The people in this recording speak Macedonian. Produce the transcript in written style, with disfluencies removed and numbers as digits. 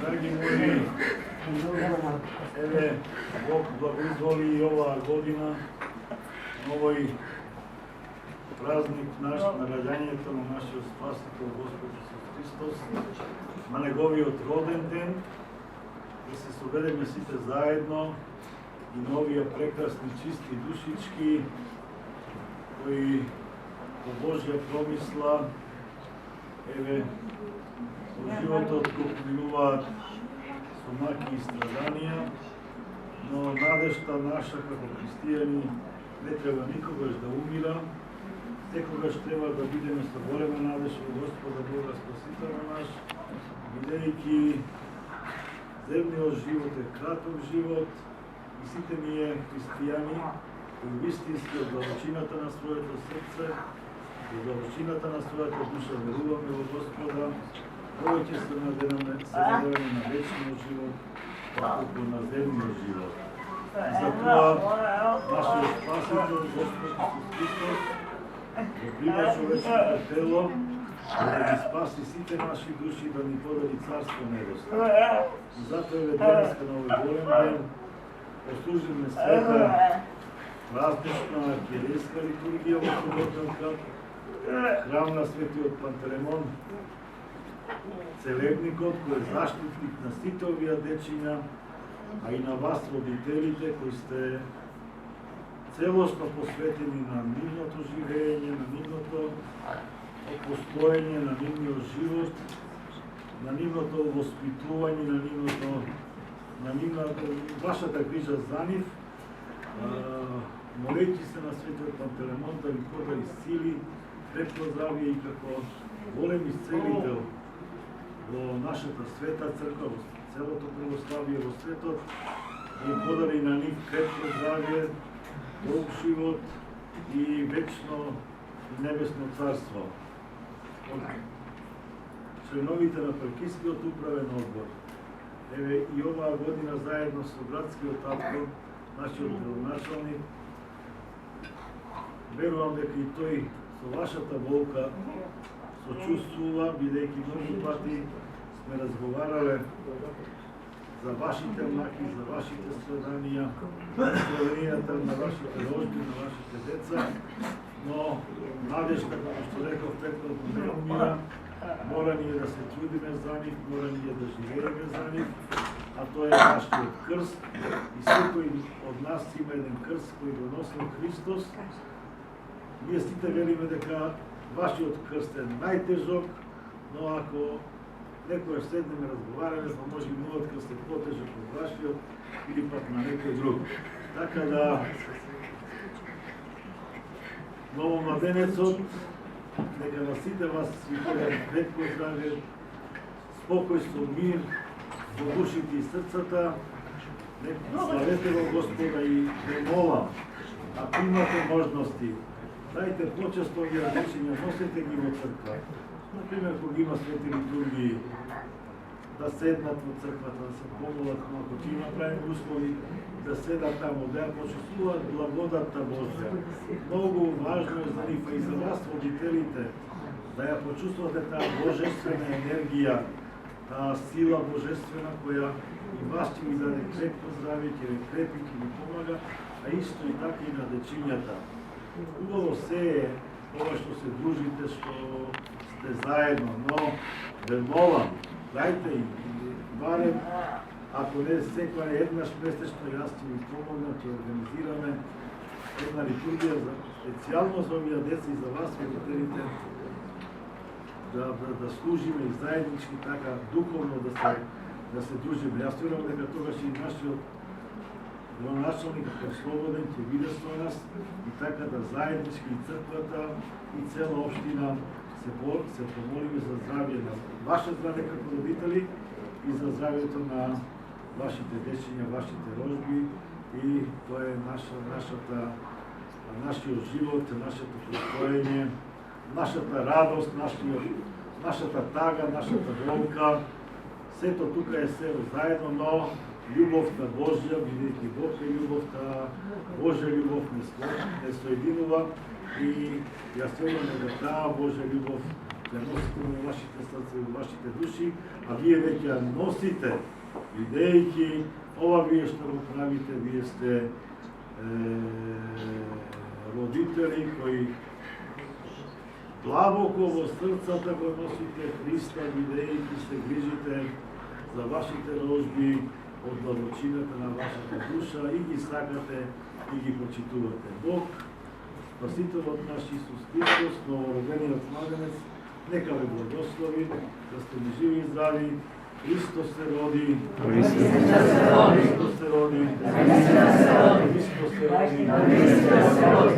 Драги мои, еве, Бог благоизволи и оваа година, на овој празник наш, на раѓањето на нашиот Спасител Господ Исус Христос, на неговиот роден ден, да се собереме сите заедно и на овие прекрасни чисти душички, кои по Божја промисла, еве, во животот го минуваат со маки и страданија, но надежта наша како христијани не треба никогаш да умира, секогаш треба да бидеме со голема надеж во Господа Бога Спасителя наш, бидејќи земниот живот е краток живот и сите ние христијани кои вистински од длабочината на своето срце, од длабочината на својата душа веруваме во Господа, повеќе се надеваме на вечниот живот, отколку на земниот живот. И затоа нашиот Спасител Господ Исус Христос го прима човечкото тело да ги спаси сите наши души, да ни подари Царство Небесно. И затоа е денеска на овој голем ден послужиме света празнична архиерейска литургија во суботата, храм на Светиот Пантелеймон, целебникот кој е заштитник на сите овие дечиња, а и на вас родителите кои сте целосно посветени на нивното живење, на нивното постоење, на нивниот живот, на нивното воспитување, на вашата грижа за нив, молејќи се на Светиот Пантелеймон да ви подари сили, крепко здравје и како голем исцелител во нашата света црква, во целото православие во светот, да им подари на нив крепко здравје, долг живот и вечно и небесно царство. Членовите на Епархискиот управен одбор, еве и оваа година заедно со градскиот апостол, нашиот градоначалник, верувам дека и тој со вашата волка сочувствува, бидејќи многу пати сме разговарале за вашите маки, за вашите страданија, страданијата на вашите рожби, на вашите деца, но надежта, како што реков претходно, не умира, мора ние да се трудиме за нив, мора ние да живееме за нив, а тоа е нашиот крст и секој од нас има еден крст кој го носи Христос. Ние сите велиме дека вашиот крст е најтежок, но ако некојаш седнеме разговараме, па може и мојот крст е потежок од вашиот или пак на некој друг. Така да новомладенецот, нека на сите вас ви подари крепко здравје, спокојство, мир во душите и срцата. Славете во Господа и ве молам, ако имате можности, дајте почесто овие дечиња, носете ги во црква. Например, кога има свети литургии, да седнат во црквата, да се помолат, ако ќе направим услови, да седат таму, да ја почувствуваат благодатта Божја. Многу важно е за нив и за вас, родителите, да ја почувствувате таа божествена енергија, таа сила божествена која и вас ќе ви даде крепко здравје, ќе ви крепи, ќе ви помага, а исто и така и на дечињата. Убаво се е ова што се дружите, што сте заедно, но ве молам, дајте и барем, ако не секоја еднаш месечно, јас ќе ви помогнам, ќе организираме една литургија специјално за овие деца и за вас, родителите, да служиме и заеднички така духовно да се дружиме. Јас верувам дека тогаш и нашиот градоначалник како слободен ќе биде со нас и така да заеднички и црквата и цела општина се помолиме за здравје на ваше здравје како родители и за здравјето на вашите дечиња, вашите рожби и тоа е нашиот живот, нашето постоење, нашата радост, нашата тага, нашата волка. Сето тука е се заедно, но љубовта Божја, бидејќи Бог е љубовта, Божја љубов не соединува и јас верувам дека таа Божја љубов я носите во вашите срца и во вашите души, а вие веќе ја носите, видејќи ова вие што го правите, вие сте родители кои длабоко во срцата го носите Христа, видејќи се грижите за вашите рожби од длабочината на вашата душа и ги сакате и ги почитувате. Бог, Спасителот наш Исус Христос, новородениот младенец, нека ве благослови, да сте ни живи и здрави. Христос се роди. Христос се роди. Христос се роди. Христос се роди.